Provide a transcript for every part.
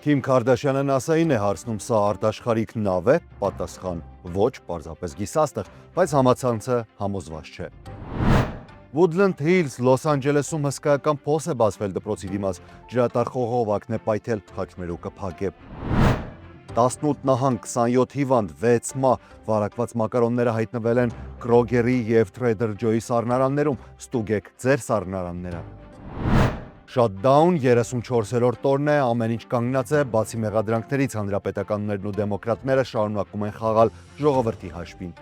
Քիմ Քարդաշյանը NASA-ին է հարցնում, սա արտաշխարհիկ նավ է, պատասխան՝ ոչ, պարզապես գիսաստղ, բայց համացանցը համոզված չէ։ Woodland Hills, Լոս Անջելեսում հսկայական փոս է բացվել դպրոցի դիմաց, ջրատար խողովակն է պայթել, խաչմերուկը փակ է։ 18 նահանг, 27 հիվանդ, 6 մահ, վարակված մակարոնները հայտնվել են Քրոգերի և Trader Joe-ի սառնարաններում, ստուգեք ձեր սառնարանները։ Shutdown 34-րդ օրն է, ամեն ինչ կանգնած է, բացի մեղադրանքներից հանրապետականներն ու դեմոկրատները շարունակում են խաղալ ժողովրդի հաշվին։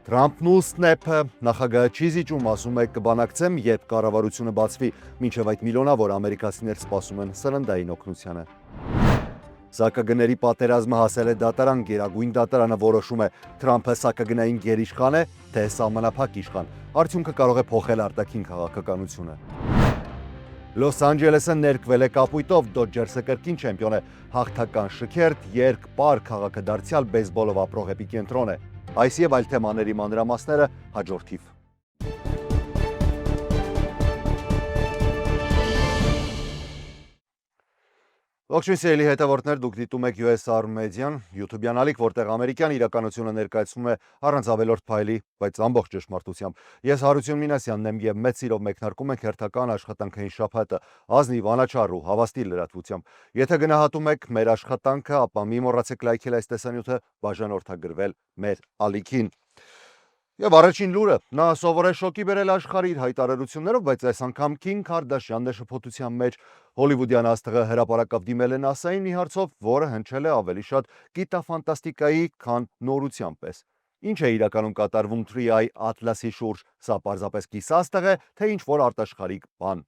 Թրամփն ու Սնեփը, նախագահը չի զիջում, ասում է կբանակցեմ, երբ կառավարությունը բացվի, մինչև այդ միլիոնավոր ամերիկացիներ սպասում են սննդային օգնությանը։ Սակագների պատերազմը հասել է դատարան, Գերագույն դատարանը որոշում է, Թրամփը սակագնային գերիշխան է, թե սահմանափակ իշխան, արդյունքը կարող է փոխել արտաքին քաղաքականությունը։ Լոս Անջելեսը ներկվել է կապույտով, Դոջերսը կրկին չեմպիոն է, հաղթական շքերթ, երկպար քաղաքը դարձյալ բեյսբոլով ապրող էպիկենտրոն է։ Այս եւ այլ թեմաների մանրամասները հաջորդ թիվ։ Ողջույն սիրելի հետևորդներ, դուք դիտում եք USR Media-ն, YouTube-յան ալիք, որտեղ ամերիկյան իրականությունը ներկայացվում է առանց ավելորդ փայլի, բայց ամբողջ ճշմարտությամբ։ Ես Հարություն Մինասյանն եմ եւ մեծ սիրով մեկնարկում ենք հերթական աշխատանքային շաբաթը, ազնիվ, անաչառ ու հավաստի լրատվությամբ։ Եթե գնահատում եք մեր աշխատանքը, ապա մի մոռացեք լայքել այս տեսանյութը, բաժանորդագրվել մեր ալիքին։ Եվ առաջին լուրը, նա սովոր է շոկի բերել աշխարհի իր հայտարարություններով, բայց այս անգամ Քիմ Քարդաշյանն է շփոթության մեջ։ Հոլիվուդյան աստղը հրապարակավ դիմել է NASA-ին մի հարցով, որը հնչել է ավելի շատ գիտաֆանտաստիկայի, քան նորության պես։ Ինչ է իրականում կատարվում Three-Eye Atlas-ի շուրջ, սա պարզապես կիսաստղ է, թե ինչ-որ արտաշխարհիկ բան։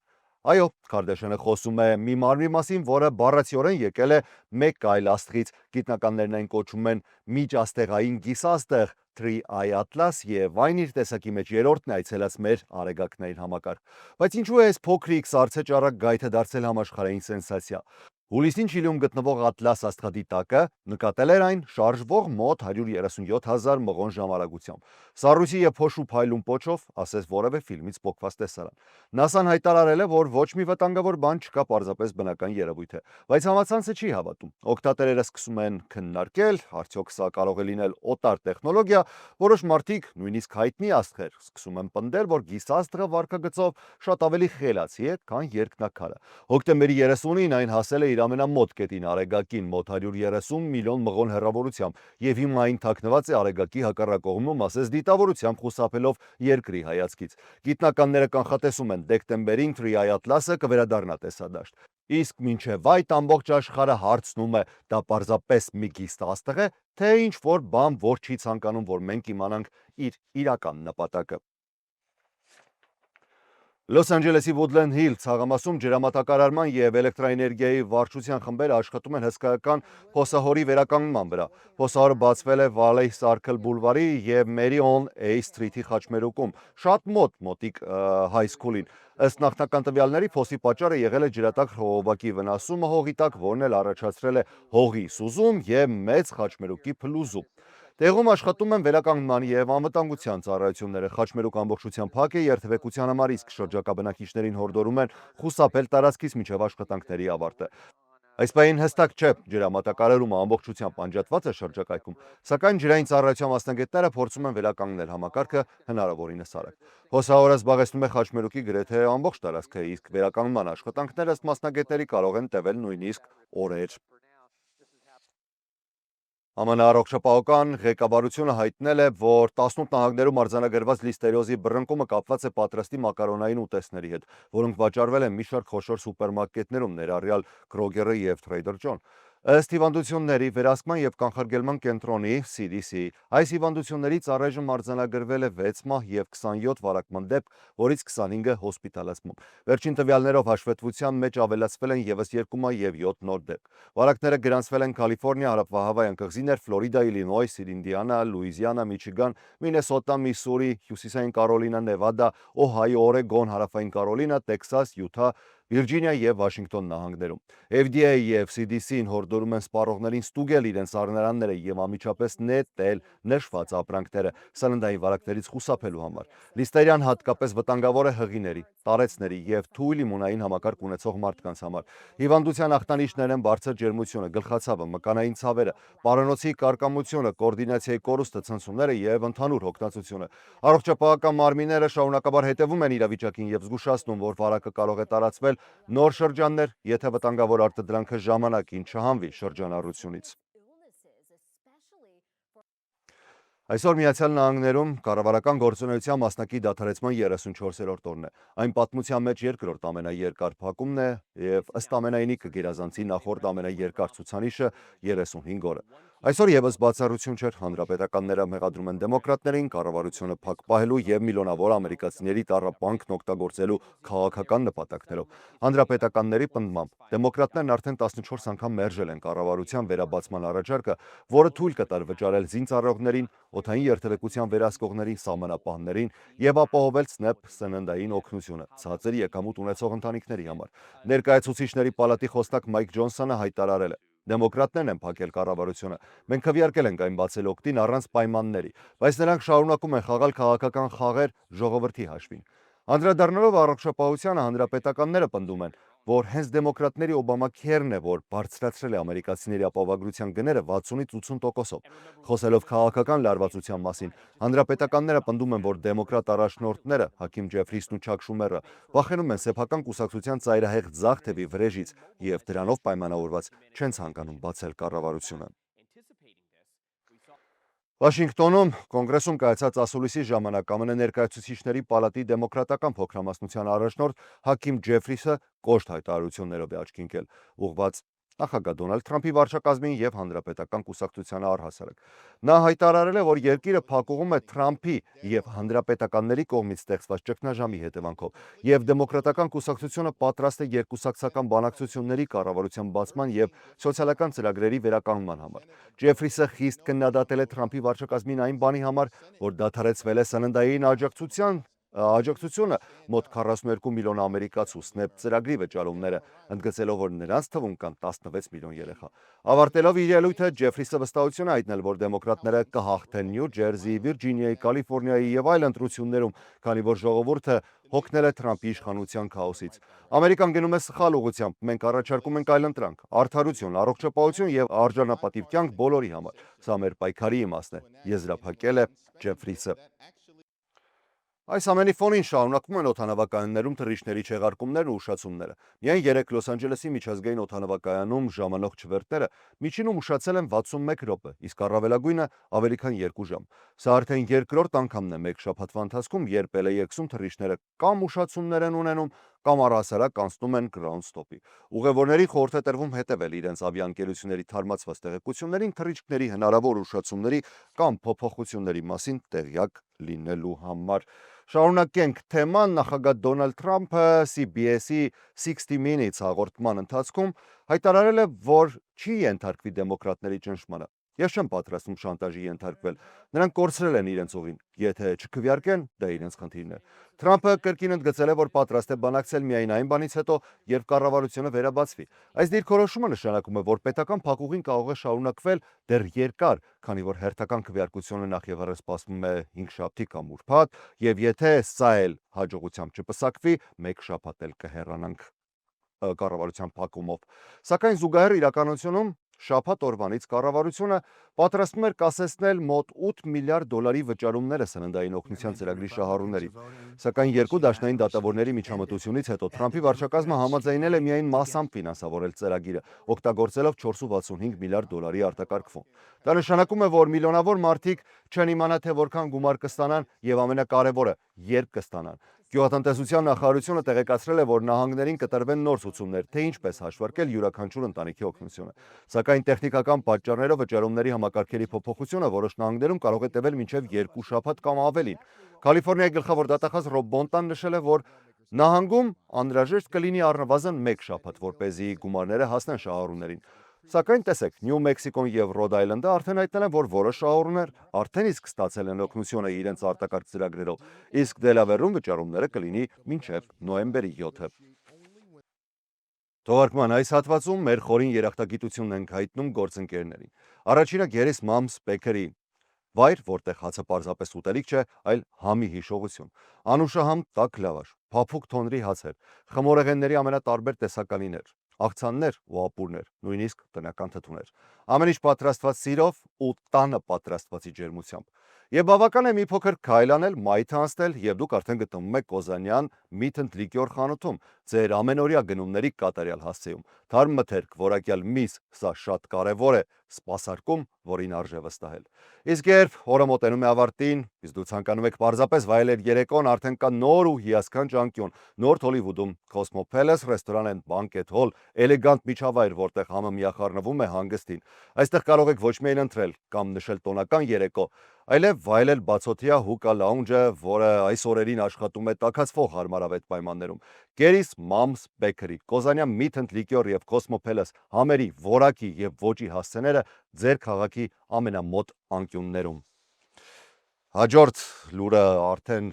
Այո, Քարդաշյանը խոսում է մի մարմնի մասին, որը բառացիորեն եկել է մեկ այլ աստղից, գիտնականներն այն կոչում են միջաստեղային գիսաստղ, Three-Eye Atlas, եւ այն իր տեսակի մեջ երրորդն է այցելած մեր արեգակնային համակարգ։ Բայց ինչու է այս փոքրիկ սառցե ճառակ գայթը դարձել համաշխարհային սենսացիա։ Հուլիսին Չիլիում գտնվող Atlas աստղադիտակը նկատել էր այն շարժվող մոտ 137,000 մղոն ժամարագությամբ։ Սառույցի եւ փոշու փայլուն պոչով, ասես որևէ ֆիլմից պոկված տեսարան։ NASA-ն հայտարարել է, որ ոչ մի վտանգավոր բան չկա, պարզապես բնական երևույթ է։ Բայց համացանցը չի հավատում։ Օգտատերերը սկսում են քննարկել, արդյոք սա կարող է լինել օտար տեխնոլոգիա, որոշ մարդիկ, նույնիսկ հայտնի աստղեր, սկսում են պնդել, որ գիսաստղը վարքագծով շատ ավելի խելացի է, քան երկնաքարը։ Հոկտեմբերի 30-ին այն հասել է իր ամենամոտ կետին արեգակին, մոտ 130 միլիոն մղոն հեռավորությամբ, եւ հիմա այն թաքնված է արեգակի հակառակողմում, ասես դիտավորությամբ խուսափելով երկրի հայացքից։ Գիտնականները կանխատեսում են, դեկտեմբերին Three-Eye Atlas-ը կվերադառնա տեսադաշտ։ Իսկ մինչև այդ ամբողջ աշխարհը հարցնում է, դա պարզապես մի գիսաստղ է, թե ինչ-որ բան, որ չի ցանկանում, որ մենք իմանանք իր իրական նպատակը։ Լոս Անջելեսի Woodland Hill ցաղամասում ջրամատակարարման եւ էլեկտրաէներգիայի վարչության խմբերը աշխատում են հսկայական փոսահորի վերականգնման վրա։ Փոսահորը բացվել է Valley Circle բուլվարի եւ Mary on A Street-ի խաչմերուկում, շատ մոտիկ high school-ին։ Ըստ նախնական տվյալների, փոսի պատճառը եղել է ջրատակ խողովակի վնասումը հողի տակ, որն էլ առաջացրել է հողի սուզում եւ մեծ խաչմերուկի փլուզում։ Տեղում աշխատում են վերականգնման եւ անվտանգության ծառայությունները, խաչմերուկ ամբողջությամբ փակ է, երթևեկության համար, իսկ շրջակա բնակիչներին հորդորում են խուսափել տարածքից մինչև աշխատանքների ավարտը։ Այս պահին հստակ չէ, ջրամատակարարումը ամբողջությամբ անջատված է շրջակայքում, սակայն ջրային ծառայության մասնագետները փորձում են վերականգնել համակարգը հնարավորինս արագ։ Փոսահորը զբաղեցնում է խաչմերուկի գրեթե ամբողջ տարածքը, իսկ վերականգնման աշխատանքները ըստ մասնագետների կարող են տևել նույնիսկ օրեր։ ԱՄՆ առողջապահական ղեկավարությունը հայտնել է, որ 18 նահանգներում արձանագրված լիստերիոզի բռնկումը կապված է պատրաստի մակարոնային ուտեստների հետ, որոնք վաճառվել են մի շարք խոշոր սուպերմարկետներում, ներառյալ Քրոգերը եւ Trader Joe-ն։ Ըստ հիվանդությունների վերահսկման եւ կանխարգելման կենտրոնի CDC, այս հիվանդություններից առայժմ արձանագրվել է 6 մահ եւ 27 վարակման դեպք, որից 25-ը հոսպիտալացվում։ Վերջին տվյալներով հաշվետվության մեջ ավելացվել են եւս 2 մահ եւ 7 նոր դեպք։ Վարակները գրանցվել են Կալիֆոռնիա, Հարավահավայան կղզիներ, Ֆլորիդա, Իլինոյս, Ինդիանա, Լուիզիանա, Միչիգան, Մինեսոտա, Միսսուրի, Հյուսիսային Կարոլինա, Նևադա, Օհայո, Օրեգոն, Հարավային Կարոլինա, Տեքսաս, Յութա, Վիրջինիա եւ Վաշինգտոն նահանգներում։ FDA եւ CDC-ին հորդորում են սպառողներին ստուգել իրենց առներանները եւ անմիջապես նետել նշված ապրանքները սննդային վարակներից խուսափելու համար։ Լիստերիան հատկապես վտանգավոր է հղիների, տարեցների եւ թույլ իմունային համակարգ ունեցող մարդկանց համար։ Հիվանդության ախտանիշներն են բարձր ջերմությունը, գլխացավը, մկանային ցավերը, պարանոցի կարկամությունը, կոորդինացիայի կորուստը, ցնցումները եւ ընդհանուր հոգնածությունը։ Առողջապահական մարմինները շարունակաբար հետևում են իրավիճակին եւ զգուշացնում, որ վարակը կարող է տարածվել նոր շրջաններ, եթե վտանգավոր արտադրանքը ժամանակին չհանվի շրջանառությունից։ Այսօր Միացյալ Նահանգներում կառավարական գործունեության մասնակի դադարեցման 34-րդ օրն է։ Այն պատմության մեջ երկրորդ ամենաերկար փակումն է եւ ըստ ամենայնի կգերազանցի նախորդ ամենաերկար ցուցանիշը 35 օրը։ Այսօր եւս բացառություն չէր, հանրապետականները մեղադրում են դեմոկրատներին կառավարությունը փակ պահելու եւ միլիոնավոր ամերիկացիների տառապանքն օգտագործելու քաղաքական նպատակներով։ Հանրապետականների պնդմամբ դեմոկրատներն արդեն 14 անգամ մերժել են կառավարության վերաբացման առաջարկը, որը թույլ կտար վճարել զինծառայողներին, օդային երթևեկության վերահսկողներին, սահմանապահներին եւ ապահովել սննդային օգնությունը ցածր եկամուտ ունեցող ընտանիքների համար։ Ներկայացուցիչների պալատի խոսնակ Մայք Ջոնսոնը հայտարարել է. Դեմոկրատներն են փակել կառավարությունը։ Մենք քվեարկել ենք այն բացել օգտին առանց պայմանների, բայց նրանք շարունակում են խաղալ քաղաքական խաղեր ժողովրդի հաշվին։ Անդրադառնալով առողջապահությանը հանրապետականները պնդում են, որ հենց դեմոկրատների Օբամաքերն է, որ բարձրացրել է ամերիկացիների ապահովագրության գները 60-ից 80%-ով։ Խոսելով քաղաքական լարվածության մասին, հանրապետականները պնդում են, որ դեմոկրատ առաջնորդները Հաքիմ Ջեֆրիսն ու Չակ Շումերը վախենում են սեփական կուսակցության ծայրահեղ ձախ թևի վրեժից եւ դրանով պայմանավորված չեն ցանկանում բացել կառավարությունը։ Վաշինգտոնում կոնգրեսում կայացած ասուլիսի ժամանակ ԱՄՆ ներկայացուցիչների պալատի դեմոկրատական փոքրամասնության առաջնորդ Հաքիմ Ջեֆրիսը կոշտ հայտարարություններով է աչքի ընկել, ուղղված նախագահ Դոնալդ Թրամփի վարչակազմին եւ հանրապետական կուսակցությանը առհասարակ։ Նա հայտարարել է, որ երկիրը փակուղում է Թրամփի եւ հանրապետականների կողմից ստեղծված ճգնաժամի հետևանքով, եւ դեմոկրատական կուսակցությունը պատրաստ է երկուսակցական բանակցությունների կառավարության բացման եւ սոցիալական ծրագրերի վերականգնման համար։ Ջեֆրիսը խիստ քննադատել է Թրամփի վարչակազմին այն բանի համար, որ դադարեցվել է սննդային աջակցությունը մոտ 42 միլիոն ամերիկացու SNAP ծրագրի վճարումները, ընդգծելով, որ նրանց թվում կան 16 միլիոն երեխա։ Ավարտելով իր ելույթը Ջեֆրիսը վստահություն է հայտնել, որ դեմոկրատները կհաղթեն Նյու Ջերսիի, Վիրջինիայի, Կալիֆոռնիայի եւ այլ ընտրություններում, քանի որ ժողովուրդը հոգնել է Թրամփի իշխանության քաոսից։ Ամերիկան գնում է սխալ ուղղությամբ, մենք առաջարկում ենք այլընտրանք, արդարություն, առողջապահություն եւ արժանապատիվ կյանք բոլորի համար։ Սա մեր պայքարի իմաստն է, եզրափակել է Ջեֆրիսը։ Այս ամենի ֆոնին շարունակվում են օդանավակայաններում թռիչքների չեղարկումներն ու ուշացումները։ Միայն 3 Լոս Անջելեսի միջազգային օդանավակայանում ժամանող չվերթները միջինում ուշացել են 61 րոպե, իսկ առավելագույնը ավելի քան 2 ժամ։ Սա արդեն երկրորդ անգամն է մեկ շաբաթվա ընթացքում, երբ LAX-ում թռիչքները կամ ուշացումներ են ունենում, կամ առհասարակ անցնում են ground stop-ի։ Ուղևորներին խորհուրդ է տրվում հետևել իրենց ավիաընկերությունների թարմացված տեղեկություններին թռիչքների հնարավոր ուշացումների կամ փոփոխությունների մասին տեղյակ լինելու համար։ Շարունակենք թեման, նախագահ Դոնալդ Թրամփը CBS-ի 60 Minutes հաղորդման ընթացքում հայտարարել է, որ չի ենթարկվի դեմոկրատների ճնշմանը։ Ես չեմ պատրաստվում շանտաժի ենթարկվել։ Նրանք կորցրել են իրենց ուղին։ Եթե չքվեարկեն, դա իրենց խնդիրն է։ Թրամփը կրկին ընդգծել է, որ պատրաստ է բանակցել միայն այն բանից հետո, երբ կառավարությունը վերաբացվի։ Այս դիրքորոշումը նշանակում է, որ պետական փակուղին կարող է շարունակվել դեռ երկար, քանի որ հերթական քվեարկությունը նախևառաջ սպասվում է 5 կամ ուրբաթ, եւ եթե սա էլ հաջողությամբ չպսակվի, 1 շաբաթ էլ կհեռանանք կառավարության փակումով։ Սակայն զուգահեռ իրականությունում շաբաթ օրվանից կառավարությունը պատրաստվում էր կասեցնել մոտ 8 միլիարդ դոլարի վճարումները սննդային օգնության ծրագրի շահառուներին։ Սակայն երկու դաշնային դատավորների միջամտությունից հետո Թրամփի վարչակազմը համաձայնել է միայն մասամբ ֆինանսավորել ծրագիրը, օգտագործելով 4.65 միլիարդ դոլարի արտակարգ ֆոնդ։ Դա նշանակում է, որ միլիոնավոր մարդիկ չեն իմանա, թե որքան գումար կստանան եւ ամենակարևորը՝ երբ կստանան։ Գյուղատնտեսության նախարարությունը տեղեկացրել է, որ նահանգներին կտրվեն նոր ցուցումներ, թե ինչպես հաշվարկել յուրաքանչյուր ընտանիքի օգնությունը։ Սակայն տեխնիկական պատճառներով վճարումների համակարգերի փոփոխությունը որոշ նահանգներում կարող է տևել մինչև 2 շաբաթ կամ ավելին։ Կալիֆոռնիայի գլխավոր դատախազ Ռոբ Բոնտան նշել է, որ նահանգում անհրաժեշտ կլինի առնվազն 1 շաբաթ, որպեսզի գումարները հասնեն շահառուներին։ Սակայն տեսեք, Նյու Մեքսիկոն եւ Ռոդ Այլանդը արդեն հայտնել են, որ որոշ շահառուներ արդեն իսկ ստացել են օգնությունը իրենց արտակարգ ծրագրերով, իսկ Դելավերում վճարումները կլինի մինչև նոյեմբերի 7-ը։ Թողարկման այս հատվածում մեր խորին երախտագիտությունն ենք հայտնում գործընկերներին։ Առաջինը Գերիս Մամս Բեքերի վայր, որտեղ հացը պարզապես ուտելիք չէ, այլ համի հիշողություն։ Անուշահամ տաք լավաշ, փափուկ թոնրի հացեր, խմորեղենների ամենատարբեր տեսականիներ, աղցաններ ու ապուրներ, նույնիսկ տնական թթուներ։ Ամեն ինչ պատրաստված սիրով ու տանը պատրաստվածի ջերմությամբ։ Եվ բավական է մի փոքր քայլ անել, մայթ անցնել, եւ դուք արդեն գտնվում եք Կոզանյան Meat & Liquor խանութում, ձեր ամենօրյա գնումների կատարյալ հասցեում։ Թարմ մթերք, որակյալ միս, սա շատ կարևոր է, սպասարկում, որին արժե վստահել։ Իսկ երբ օրը մոտենում է ավարտին, իսկ դու ցանկանում եք պարզապես վայելել երեկոն, արդեն կա նոր ու հիասքանչ անկյուն, Նորթ Հոլիվուդում Cosmo Palace Restaurant and Banquet Hall, էլեգանտ միջավայր, որտեղ համը միախառնվում է հանգստին։ Այստեղ կարող եք ոչ միայն ընթրել կամ նշել տոնական երեկո, այլև վայելել բացօթյա հուկա լաունջը, որը այս օրերին աշխատում է տաքացվող հարմարավետ պայմաններում։ Գերիս Մամս Բեքերի, Կոզանյան Meat & Liquor եւ Cosmo Palace համերի, որակի եւ ոճի հասցեները ձեր քաղաքի ամենամոտ անկյուններում։ Հաջորդ լուրը արդեն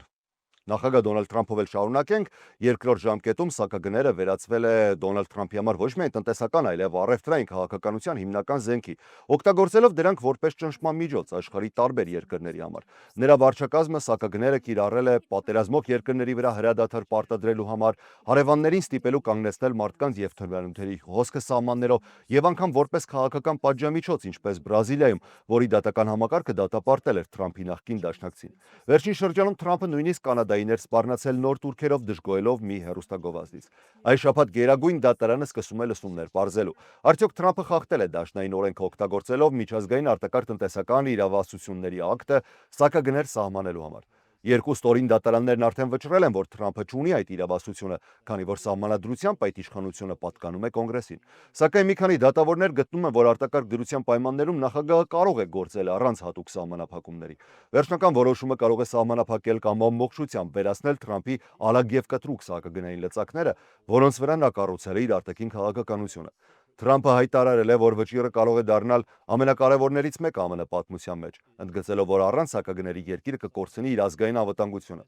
նախագահ Դոնալդ Թրամփով էլ շարունակենք, երկրորդ ժամկետում սակագները վերածվել է Դոնալդ Թրամփի համար ոչ միայն տնտեսական, այլև առևտրային քաղաքականության հիմնական զենքի, օգտագործելով դրանք որպես ճնշման միջոց աշխարհի տարբեր երկրների համար։ Նրա վարչակազմը սակագները կիրառել է պատերազմող երկրների վրա հրադադար պարտադրելու համար, հարևաններին ստիպելու կանգնեցնել մարդկանց եւ թմրանյութերի հոսքը սահմաններով եւ անգամ որպես քաղաքական պատժամիջոց, ինչպես Բրազիլիայում, որի դատական համակարգը դատապարտել էր Թրամփի նախկին դաշնակցին։ Վերջին շրջանում Թրամփը նույնիսկ կանադայիներ սպառնացել նոր տուրքերով դժգոհելով մի հեռուստագովազդից։ Այս շաբաթ Գերագույն դատարանը սկսում է լսումներ պարզելու։ Արդյոք Թրամփը խախտել է դաշնային օրենքը օգտագործելով միջազգային արտակարգ տնտեսական իրավասությունների ակտը սակագներ սահմանելու համար։ Երկու ստորին դատարաններն արդեն վճռել են, որ Թրամփը չունի այդ իրավասությունը, քանի որ սահմանադրությամբ այդ իշխանությունը պատկանում է Կոնգրեսին։ Սակայն մի քանի դատավորներ գտնում են, որ արտակարգ դրության պայմաններում նախագահը կարող է գործել առանց հատուկ սահմանափակումների։ Վերջնական որոշումը կարող է սահմանափակել կամ ամբողջությամբ վերացնել Թրամփի ալագ եւ կտրուկ սակագնային լծակները, որոնց վրա նա կառուցել է իր արտաքին քաղաքականությունը։ Թրամփը հայտարարել է, որ վճիռը կարող է դառնալ ամենակարևորներից մեկը ԱՄՆ պատմության մեջ, ընդգծելով, որ առանց սակագների երկիրը կկորցնի իր ազգային անվտանգությունը։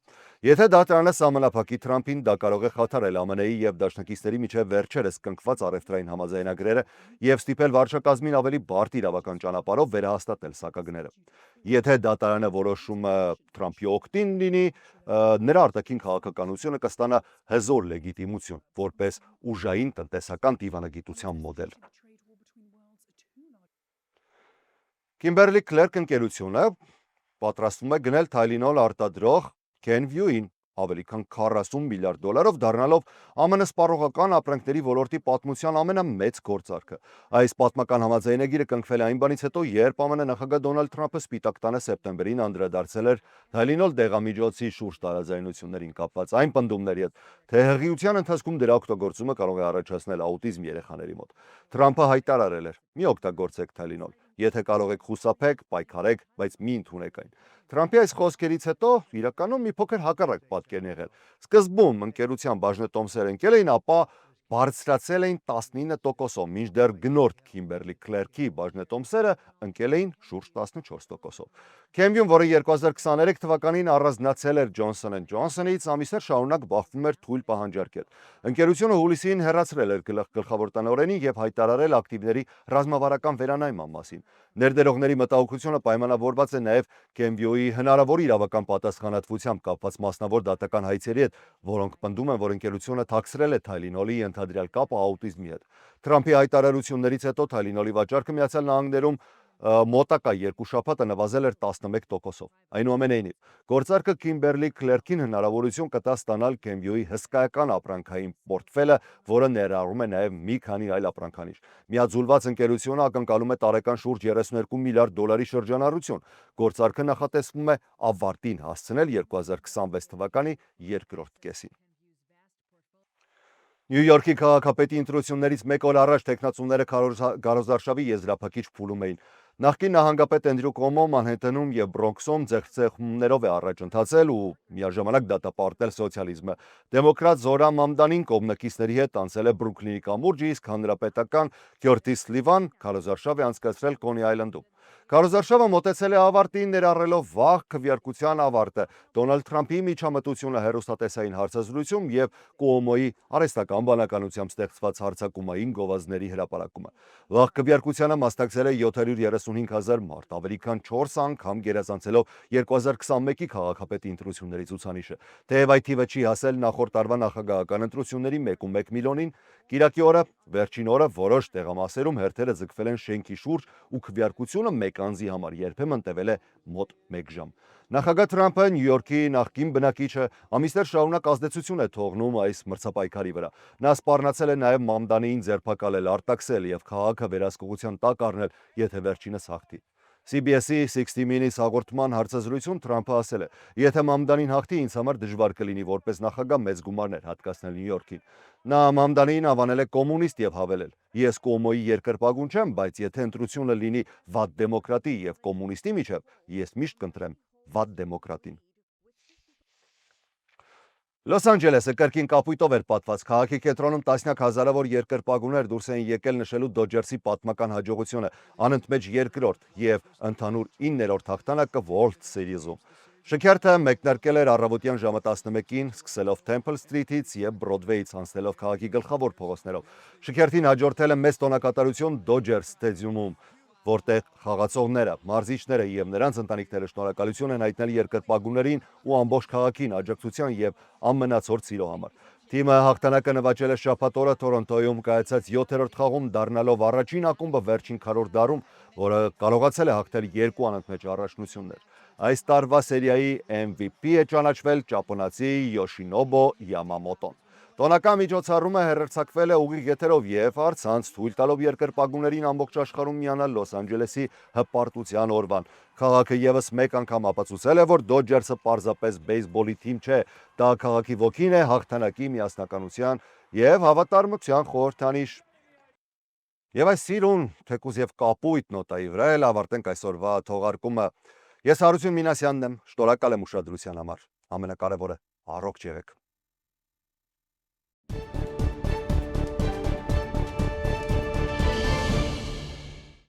Եթե դատարանը սահմանափակի Թրամփին, դա կարող է խաթարել ԱՄՆ-ի եւ դաշնակիցների միջև վերջերս կնքված առևտրային համաձայնագրերը եւ ստիպել վարչակազմին ավելի բարդ իրավական ճանապարհով վերահաստատել սակագները։ Եթե դատարանը որոշումը Թրամփի օգտին լինի, նրա արտաքին քաղաքականությունը կստանա հզոր լեգիտիմություն, որպես ուժային տնտեսական դիվանագիտության մոդել։ Kimberly Clark ընկերությունը պատրաստվում է գնել Tylenol արտադրող Kenvue-ին ավելի քան 40 միլիարդ դոլարով, դառնալով ԱՄՆ սպառողական ապրանքների ոլորտի պատմության ամենամեծ գործարքը։ Այս պատմական համաձայնագիրը կնքվել է այն բանից հետո, երբ ԱՄՆ նախագահ Դոնալդ Թրամփը Սպիտակ տանը սեպտեմբերին անդրադարձել էր Tylenol դեղամիջոցի շուրջ տարաձայնություններին կապված այն պնդումների հետ, թե հղիության ընթացքում դրա օգտագործումը կարող է առաջացնել աուտիզմ երեխաների մոտ։ Թրամփը հայտարարել էր. «Մի օգտագործեք Tylenol, եթե կարող եք խուսափեք, պայքարեք, բայց մի ընդունեք այն»։ Թրամփի այս խոսքերից հետո իրականում մի փոքր հակառակ պատկերն եղել։ Սկզբում ընկերության բաժնետոմսեր ընկել էին, ապա բարձրացել էին 19%-ով, մինչդեռ գնորդ Kimberly Clark-ի բաժնետոմսերը ընկել էին շուրջ 14%-ով։ Kenvue-ն, որը 2023 թվականին առանձնացել էր Johnson & Johnson-ից, ամիսներ շարունակ բախվում էր թույլ պահանջարկել։ Ընկերությունը հուլիսին հեռացրել էր գլխավոր տնօրենին եւ հայտարարել ակտիվների ռազմավարական վերանայման մասին։ Ներդրողների մտահոգությունը պայմանավորված է նաև Kenvue-ի հնարավոր իրավական պատասխանատվությամբ կապված մասնավոր դատական հայցերի հետ, որոնք պնդում են, որ ընկերությունը թաքցրել է Tylenol-ի ընդհանրյալ կապը աուտիզմի հետ։ Թրամփի հայտարարություններից հետո Tylenol-ի վաճառքը Միացյալ Նահանգներում մոտակա 2 շաբաթը նվազել էր 11%-ով։ Այնուամենայնիվ, գործարքը Kimberly Clark-ին հնարավորություն կտա ստանալ Kenvue-ի հսկայական ապրանքային պորտֆելը, որը ներառում է նաև մի քանի այլ ապրանքանիշ։ Միաձուլված ընկերությունը ակնկալում է տարեկան շուրջ 32 միլիարդ դոլարի շրջանառություն։ Գործարքը նախատեսվում է ավարտին հասցնել 2026 թվականի երկրորդ կեսին։ Նյու Յորքի քաղաքապետի ընտրություններից մեկ օր առաջ տեխնացուները քարոզարշավի եզրափակիչ փուլում էին։ Նախկին նահանգապետ Էնդրյու Կոմո Մանհեթենում եւ Բրոնքսում ձեղձեղումներով է առաջ ընթացել ու միաժամանակ դատապարտել սոցիալիզմը։ Դեմոկրատ Զորա Մամդանին կողմնակիցների հետ անցել է Բրուքլինի կամուրջը, իսկ հանրապետական Քյորտիս Լիվան քարոզարշավ է անցկացրել Կոնի Այլանդում։ Քարոզարշավը մոտեցել է ավարտին, ներառելով վաղ քվեարկության ավարտը, Դոնալդ Թրամփի միջամտությունը հեռուստատեսային հարցազրույցում եւ Կուոմոյի արհեստական բանականությամբ ստեղծված հարձակումային գովազդների հրապարակումը։ Վաղ քվեարկությանը մասնակցել է 735,000 մարդ, ավելի քան 4 անգամ գերազանցելով 2021-ի քաղաքապետի ընտրությունների ցուցանիշը։ Թեև այդ թիվը չի հասել նախորդ տարվա նախագահական ընտրությունների 1.1 միլիոնին, կիրակի օրը, վերջին օրը որոշ տեղամասերում հերթերը ձգվել են շենքի շուրջ ու քվեարկությունը մեկ անձի համար երբեմն տևել է մոտ 1 ժամ։ Նախագահ Թրամփը Նյու Յորքի նախկին բնակիչը ամիսներ շարունակ ազդեցություն է թողնում այս մրցապայքարի վրա։ Նա սպառնացել է նաև Մամդանիին ձերբակալել, արտաքսել եւ քաղաքը վերահսկողության տակ առնել, եթե վերջինս հաղթի։ CBS-ի 60 Minutes հաղորդման հարցազրույցում Թրամփը ասել է. «Եթե Մամդանին հաղթի, ինձ համար դժվար կլինի որպես նախագահ մեծ գումարներ հատկացնել Նյու Յորքին»։ Նա Մամդանիին անվանել է կոմունիստ եւ հավելել. «Ես Կուոմոյի երկրպագուն չեմ, բայց եթե ընտրությունը լինի վատ դեմոկրատի եւ կոմունիստի միջև, ես միշտ կընտրեմ վատ դեմոկրատին»։ Լոս Անջելեսը կրկին կապույտով էր պատված։ Քաղաքի կենտրոնում տասնյակ հազարավոր երկրպագուներ դուրս էին եկել նշելու Դոջերսի պատմական հաջողությունը, անընդմեջ երկրորդ եւ ընդհանուր 9-րդ հաղթանակը World Series-ում։ Շքերթը մեկնարկել էր առավոտյան ժամը 11-ին, սկսելով Temple Street-ից եւ Broadway-ից անցնելով քաղաքի գլխավոր փողոցներով։ Շքերթին հաջորդել է մեծ տոնակատարություն Dodger Stadium-ում, որտեղ խաղացողները, մարզիչները եւ նրանց ընտանիքները շնորհակալություն են հայտնել երկրպագուներին ու ամբողջ քաղաքին աջակցության եւ ամենացորդ սիրո համար։ Թիմը հաղթանակը նվաճել է շաբաթ օրը Թորոնտոյում կայացած 7-րդ խաղում, դառնալով առաջին ակումբը վերջին քառորդ դարում, որը կարողացել է հաղթել 2 անընդմեջ առաջնություններ։ Այս տարվա սերիայի MVP է ճանաչվել ճապոնացի Յոշինոբո Յամամոտոն։ Տոնական միջոցառումը հեռարձակվել է ուղիղ եթերով եւ առցանց թույլ տալով երկրպագուներին ամբողջ աշխարհում միանալ Լոս Անջելեսի հպարտության օրվան։ Քաղաքը եւս մեկ անգամ ապացուցել է, որ Դոջերսը պարզապես բեյսբոլի թիմ չէ, դա քաղաքի ոգին է, հաղթանակի միասնականության եւ հավատարմության խորհրդանիշ։ Եվ այս սիրուն, թեկուզ եւ կապույտ նոտայի վրա էլ ավարտենք այսօրվա թողարկումը։ Ես Հարություն Մինասյանն եմ, շնորհակալ եմ ուշադրության համար։ Ամենակարևորը՝ առողջ եղեք։